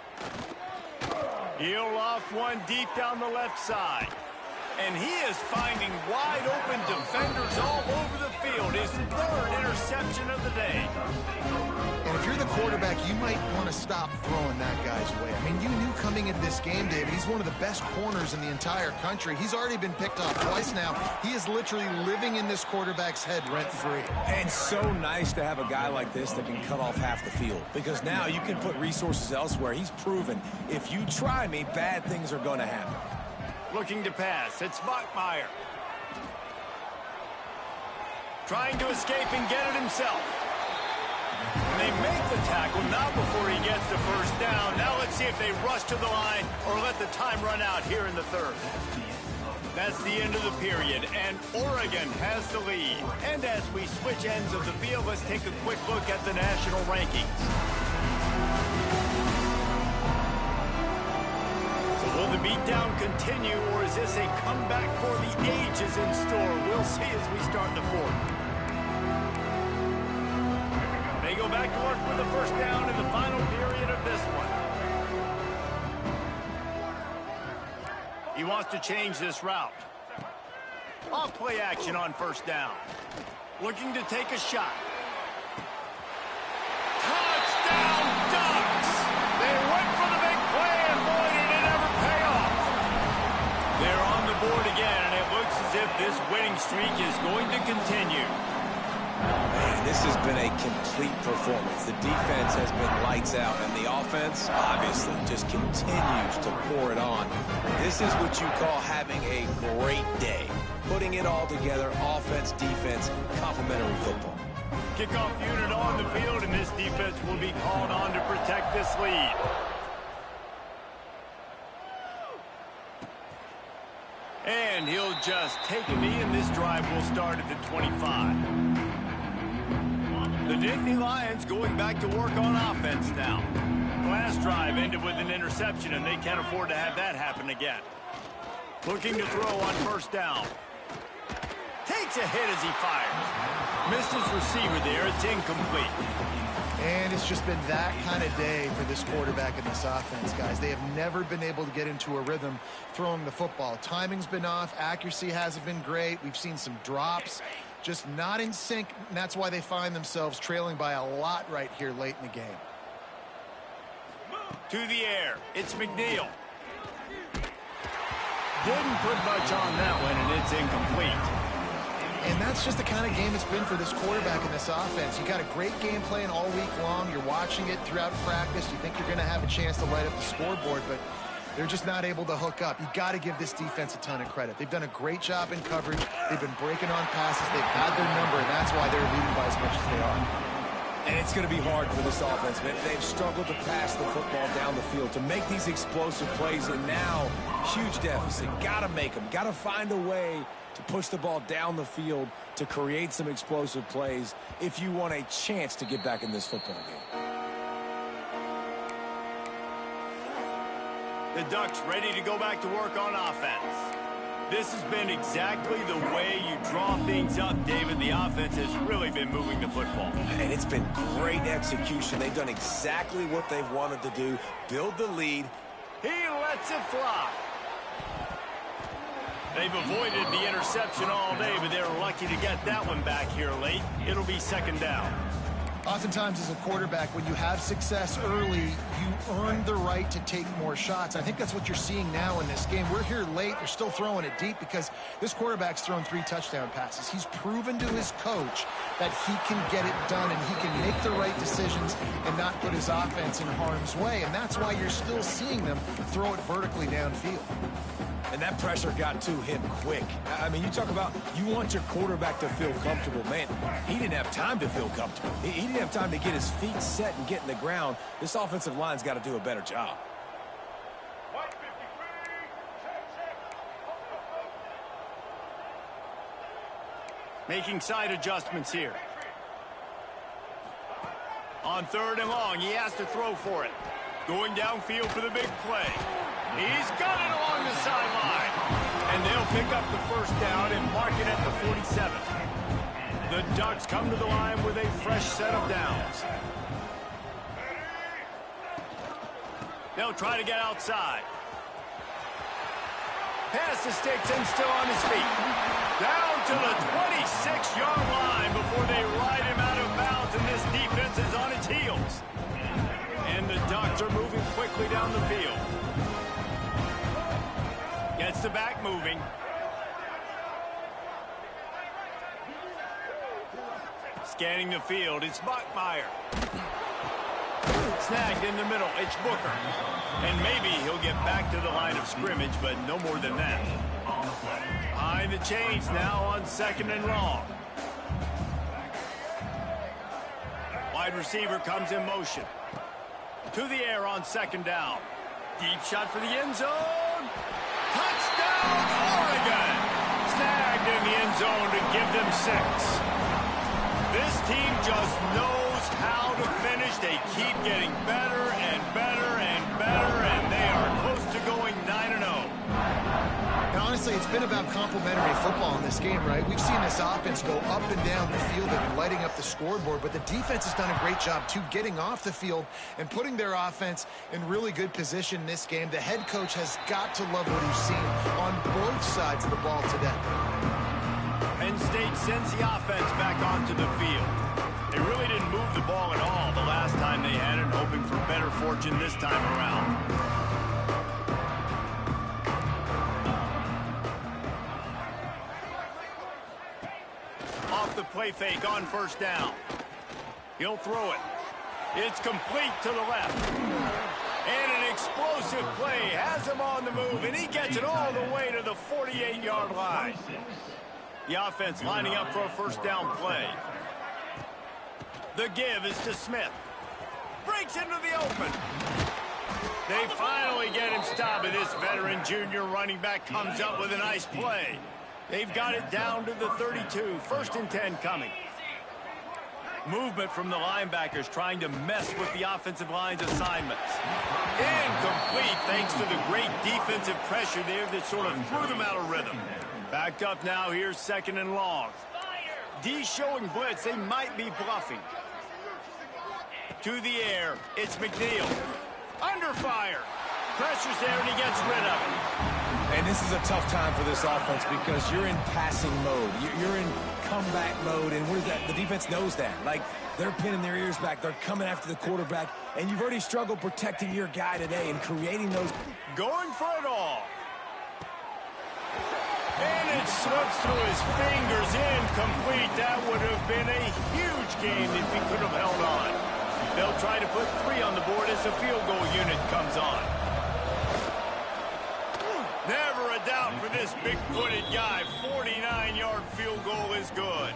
He'll off one deep down the left side. And he is finding wide-open defenders all over the field. His 3rd interception of the day. And if you're the quarterback, you might want to stop throwing that guy's way. I mean, you knew coming into this game, David, he's one of the best corners in the entire country. He's already been picked off twice now. He is literally living in this quarterback's head rent-free. And so nice to have a guy like this that can cut off half the field. Because now you can put resources elsewhere. He's proven, if you try me, bad things are going to happen. Looking to pass. It's Bachmeier. Trying to escape and get it himself. And they make the tackle, not before he gets the first down. Now let's see if they rush to the line or let the time run out here in the 3rd. That's the end of the period, and Oregon has the lead. And as we switch ends of the field, let's take a quick look at the national rankings. So will the beatdown continue, or is this a comeback for the ages in store? We'll see as we start the fourth. They go back to work with the first down in the final period of this one. He wants to change this route. Off play action on first down. Looking to take a shot. Touchdown Ducks! They went for the big play, and boy, did it ever pay off. They're on the board again, and it looks as if this winning streak is going to continue. Man, this has been a complete performance. The defense has been lights out, and the offense, obviously, just continues to pour it on. This is what you call having a great day. Putting it all together, offense, defense, complementary football. Kickoff unit on the field, and this defense will be called on to protect this lead. And he'll just take a knee, and this drive will start at the 25. The Nittany Lions going back to work on offense now. Last drive ended with an interception, and they can't afford to have that happen again. Looking to throw on first down. Takes a hit as he fires. Missed his receiver there. It's incomplete. And it's just been that kind of day for this quarterback and this offense, guys. They have never been able to get into a rhythm throwing the football. Timing's been off. Accuracy hasn't been great. We've seen some drops. Just not in sync, and that's why they find themselves trailing by a lot right here late in the game. To the air. It's McNeil. Didn't put much on that one, and it's incomplete. And that's just the kind of game it's been for this quarterback and this offense. You got a great game plan all week long. You're watching it throughout practice. You think you're going to have a chance to light up the scoreboard, but they're just not able to hook up. You got to give this defense a ton of credit. They've done a great job in coverage. They've been breaking on passes. They've had their number, and that's why they're leading by as much as they are. And it's going to be hard for this offense, man. They've struggled to pass the football down the field, to make these explosive plays, and now, huge deficit. Got to make them. Got to find a way to push the ball down the field to create some explosive plays if you want a chance to get back in this football game. The Ducks ready to go back to work on offense. This has been exactly the way you draw things up, David. The offense has really been moving the football. And it's been great execution. They've done exactly what they've wanted to do, build the lead. He lets it fly. They've avoided the interception all day, but they're lucky to get that one back here late. It'll be second down. Oftentimes as a quarterback, when you have success early, you earn the right to take more shots. I think that's what you're seeing now in this game. We're here late. They're still throwing it deep because this quarterback's thrown 3 touchdown passes. He's proven to his coach that he can get it done and he can make the right decisions and not put his offense in harm's way. And that's why you're still seeing them throw it vertically downfield. And that pressure got to him quick. I mean, you talk about you want your quarterback to feel comfortable. Man, he didn't have time to feel comfortable. He didn't have time to get his feet set and get in the ground. This offensive line's got to do a better job. Making side adjustments here. On third and long, he has to throw for it. Going downfield for the big play. He's got it along the sideline. And they'll pick up the first down and mark it at the 47. The Ducks come to the line with a fresh set of downs. They'll try to get outside. Pass the sticks and still on his feet. Down to the 26-yard line before they ride him out of bounds, and this defense is on its heels. And the Ducks are moving quickly down the field. Gets the back moving. Scanning the field, it's Bachmeier. Snagged in the middle, it's Booker. And maybe he'll get back to the line of scrimmage, but no more than that. Behind the chains now on second and long. Wide receiver comes in motion. To the air on second down. Deep shot for the end zone. Touchdown, Oregon! in the end zone to give them 6. This team just knows how to finish. They keep getting better and better and better, and they are close to going 9-0. And honestly, it's been about complementary football in this game, right? We've seen this offense go up and down the field and lighting up the scoreboard, but the defense has done a great job, too, getting off the field and putting their offense in really good position in this game. The head coach has got to love what he's seen on both sides of the ball today. Penn State sends the offense back onto the field. They really didn't move the ball at all the last time they had it, hoping for better fortune this time around. Off the play fake on first down. He'll throw it. It's complete to the left. And an explosive play has him on the move, and he gets it all the way to the 48-yard line. The offense lining up for a first down play. The give is to Smith. Breaks into the open. They finally get him stopped, and this veteran junior running back comes up with a nice play. They've got it down to the 32. 1st and 10 coming. Movement from the linebackers trying to mess with the offensive line's assignments. Incomplete thanks to the great defensive pressure there that sort of threw them out of rhythm. Backed up now, here's 2nd and long. D showing blitz, they might be bluffing. To the air, it's McNeil. Under fire. Pressure's there and he gets rid of it. And this is a tough time for this offense because you're in passing mode. You're in comeback mode, and what is that? The defense knows that. Like, they're pinning their ears back. They're coming after the quarterback, and you've already struggled protecting your guy today and creating those. Going for it all. And it slips through his fingers, incomplete. That would have been a huge game if he could have held on. They'll try to put 3 on the board as the field goal unit comes on. Never a doubt for this big-footed guy. 49-yard field goal is good.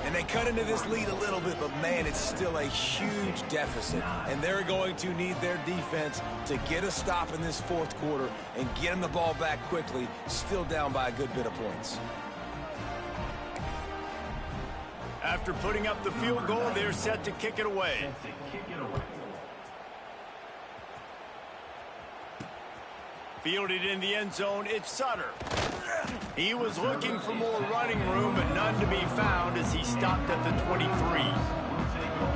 And they cut into this lead a little bit, but, man, it's still a huge deficit. And they're going to need their defense to get a stop in this 4th quarter and get them the ball back quickly, still down by a good bit of points. After putting up the field goal, they're set to kick it away. Fielded in the end zone, it's Sutter. He was looking for more running room, but none to be found as he stopped at the 23.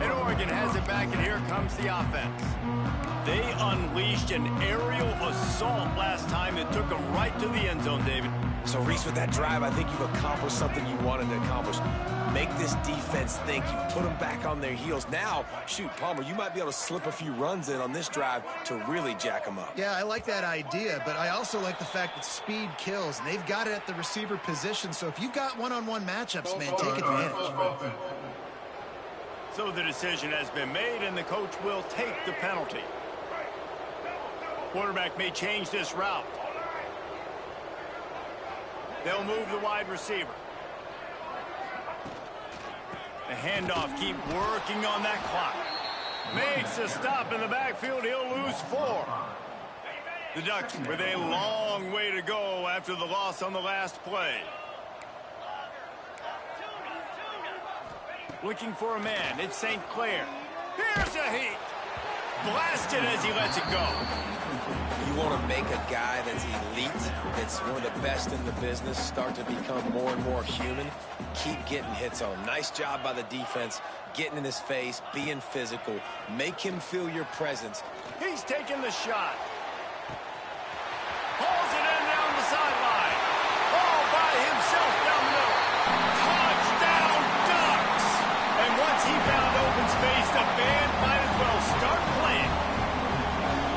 And Oregon has it back, and here comes the offense. They unleashed an aerial assault last time that took them right to the end zone, David. So, Reese, with that drive, I think you've accomplished something you wanted to accomplish. Make this defense think. You've put them back on their heels. Now, shoot, Palmer, you might be able to slip a few runs in on this drive to really jack them up. Yeah, I like that idea, but I also like the fact that speed kills, and they've got it at the receiver position. So if you've got one-on-one matchups, man, take advantage. So the decision has been made, and the coach will take the penalty. Quarterback may change this route. They'll move the wide receiver. The handoff, keep working on that clock. Makes a stop in the backfield. He'll lose 4. The Ducks with a long way to go after the loss on the last play. Looking for a man. It's St. Clair. Here's a heat. Blasted as he lets it go. You want to make a guy that's elite, that's one of the best in the business, start to become more and more human, keep getting hits on him. Nice job by the defense, getting in his face, being physical. Make him feel your presence. He's taking the shot. Hauls it in down the sideline. All by himself down the middle. Touchdown, Ducks! And once he found open space, the band might as well start playing.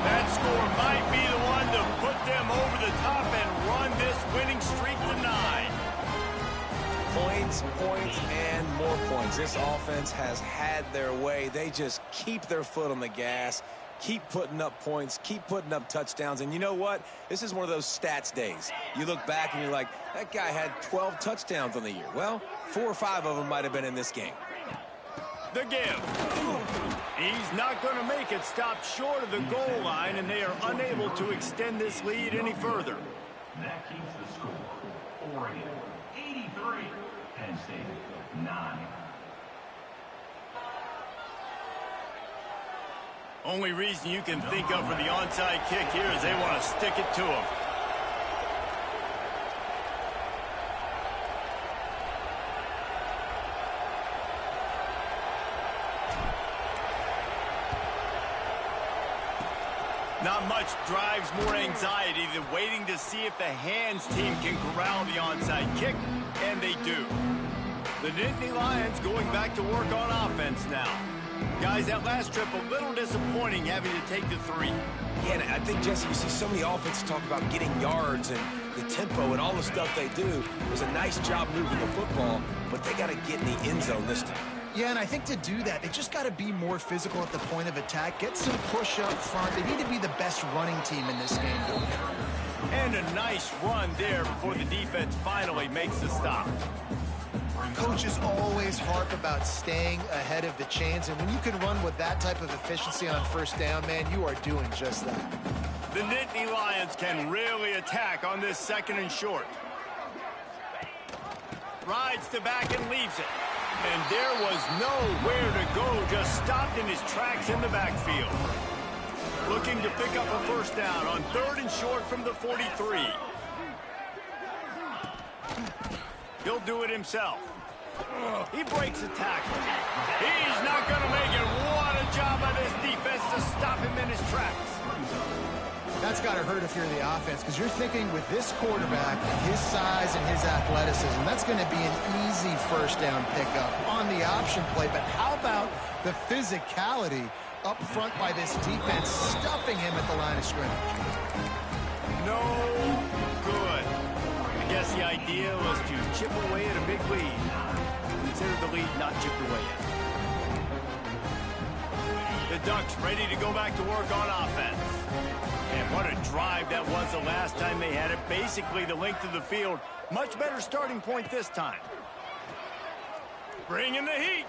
That score might be the one to put them over the top and run this winning streak to 9. Points, points, and more points. This offense has had their way. They just keep their foot on the gas, keep putting up points, keep putting up touchdowns. And you know what? This is one of those stats days. You look back and you're like, that guy had 12 touchdowns on the year. Well, 4 or 5 of them might have been in this game. The give. He's not going to make it. Stop short of the goal line, and they are unable to extend this lead any further. That keeps the score. Oregon, 83. Penn State, 9. Only reason you can think of for the onside kick here is they want to stick it to him. Not much drives more anxiety than waiting to see if the hands team can corral the onside kick, and they do. The Nittany Lions going back to work on offense now. Guys, that last trip a little disappointing having to take the 3. Yeah, and I think, Jesse, you see so many offenses talk about getting yards and the tempo and all the stuff they do. It was a nice job moving the football, but they got to get in the end zone this time. Yeah, and I think to do that, they just got to be more physical at the point of attack, get some push up front. They need to be the best running team in this game. And a nice run there before the defense finally makes the stop. Coaches always harp about staying ahead of the chains, and when you can run with that type of efficiency on first down, man, you are doing just that. The Nittany Lions can really attack on this 2nd and short. Rides the back and leaves it. And there was nowhere to go, just stopped in his tracks in the backfield. Looking to pick up a first down on 3rd and short from the 43. He'll do it himself. He breaks a tackle. He's not going to make it. What a job by this defense to stop him in his tracks. That's got to hurt if you're the offense, because you're thinking with this quarterback, his size and his athleticism, that's going to be an easy first down pickup on the option play. But how about the physicality up front by this defense, stuffing him at the line of scrimmage? No good. I guess the idea was to chip away at a big lead. Consider the lead not chipped away yet. The Ducks ready to go back to work on offense. And what a drive that was the last time they had it. Basically the length of the field. Much better starting point this time. Bring in the heat.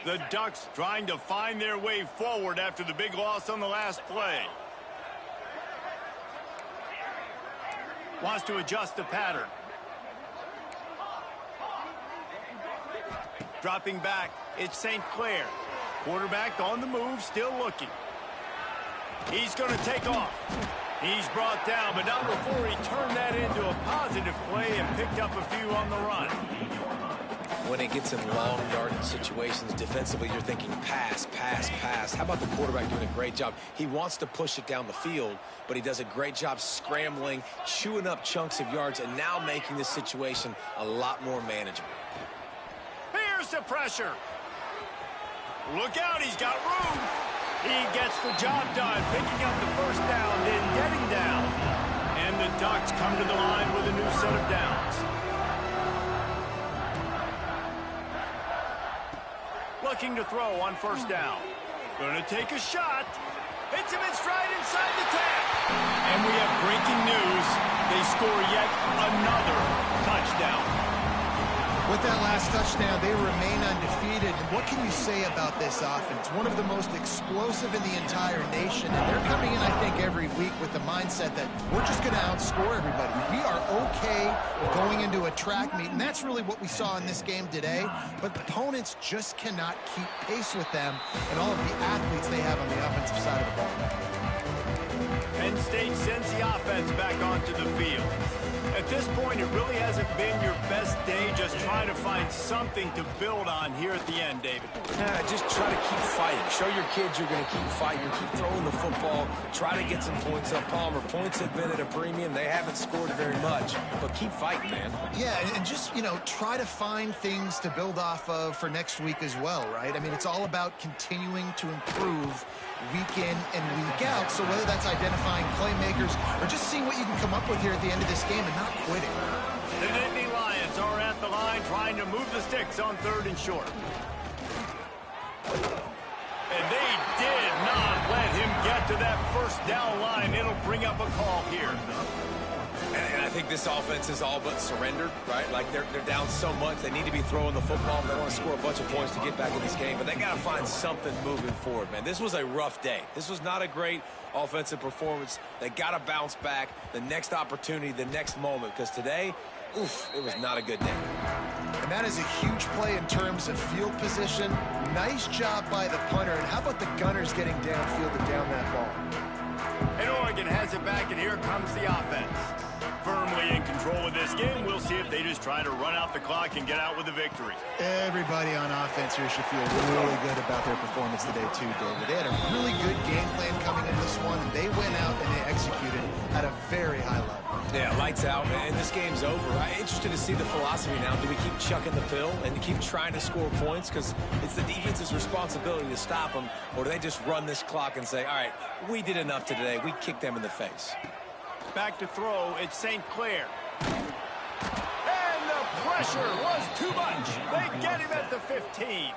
The Ducks trying to find their way forward after the big loss on the last play. Wants to adjust the pattern. Dropping back, it's St. Clair. Quarterback on the move, still looking. He's going to take off. He's brought down, but not before he turned that into a positive play and picked up a few on the run. When it gets in long yardage situations, defensively, you're thinking pass, pass, pass. How about the quarterback doing a great job? He wants to push it down the field, but he does a great job scrambling, chewing up chunks of yards, and now making this situation a lot more manageable. Here's the pressure. Look out, he's got room. He gets the job done, picking up the first down, then getting down. And the Ducks come to the line with a new set of downs. Looking to throw on first down. Gonna take a shot. Hits him in stride inside the 10. And we have breaking news. They score yet another touchdown. With that last touchdown, they remain undefeated. And what can you say about this offense? One of the most explosive in the entire nation. And they're coming in, I think, every week with the mindset that we're just going to outscore everybody. We are okay going into a track meet. And that's really what we saw in this game today. But opponents just cannot keep pace with them and all of the athletes they have on the offensive side of the ball. Penn State sends the offense back onto the field. At this point, it really hasn't been your best day. Just trying to find something to build on here at the end, David. Just try to keep fighting. Show your kids you're going to keep fighting. Keep throwing the football. Try to get some points up. Palmer, points have been at a premium. They haven't scored very much, but keep fighting, man. Yeah, and just, try to find things to build off of for next week as well, right? I mean, it's all about continuing to improve week in and week out. So whether that's identifying playmakers or just seeing what you can come up with here at the end of this game and not quitting. The Nittany Lions are at the line trying to move the sticks on 3rd and short. And they did not let him get to that first down line. It'll bring up a call here. And I think this offense is all but surrendered, right? Like they're down so much. They need to be throwing the football if they want to score a bunch of points to get back in this game. But they got to find something moving forward, man. This was a rough day. This was not a great offensive performance. They got to bounce back the next opportunity, the next moment. Because today, oof, it was not a good day. And that is a huge play in terms of field position. Nice job by the punter. And how about the Gunners getting downfield and down that ball? And Oregon has it back, and here comes the offense. Firmly in control of this game. We'll see if they just try to run out the clock and get out with a victory. Everybody on offense here should feel really good about their performance today too, David. They had a really good game plan coming into this one, and they went out and they executed at a very high level. Yeah, lights out, and this game's over. I'm interested to see the philosophy now. Do we keep chucking the pill and keep trying to score points? Because it's the defense's responsibility to stop them. Or do they just run this clock and say, all right, we did enough today. We kicked them in the face. Back to throw, it's St. Clair. And the pressure was too much. They get him at the 15.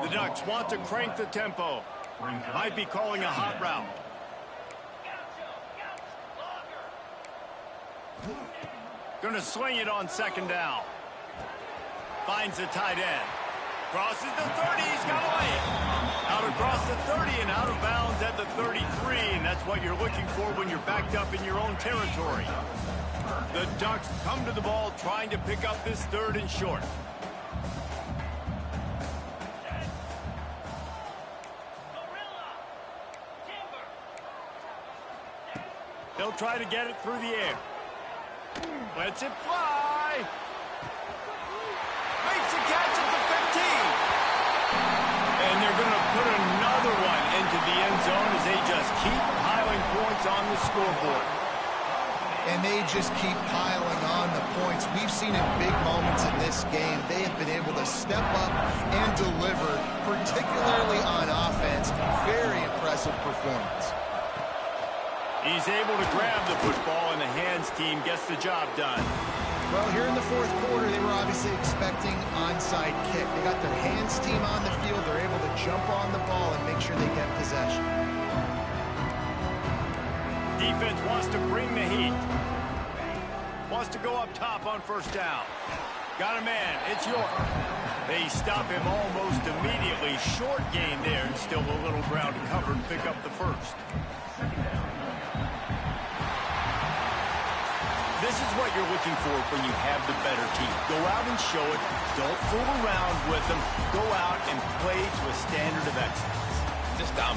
The Ducks want to crank the tempo. Might be calling a hot route. Gonna swing it on second down. Finds the tight end. Crosses the 30, he's got away. Out across the 30 and out of bounds at the 33, and that's what you're looking for when you're backed up in your own territory. The Ducks come to the ball trying to pick up this third and short. They'll try to get it through the air. Lets it fly. Makes a catch at the 15. And they're going to put another one into the end zone as they just keep piling points on the scoreboard. And they just keep piling on the points. We've seen in big moments in this game, they have been able to step up and deliver, particularly on offense. Very impressive performance. He's able to grab the football, and the hands team gets the job done. Well, here in the fourth quarter, they were obviously expecting onside kick. They got their hands team on the field. They're able to jump on the ball and make sure they get possession. Defense wants to bring the heat. Wants to go up top on first down. Got a man. It's York. They stop him almost immediately. Short gain there, and still a little ground to cover and pick up the first. This is what you're looking for when you have the better team. Go out and show it. Don't fool around with them. Go out and play to a standard of excellence. Just dominate.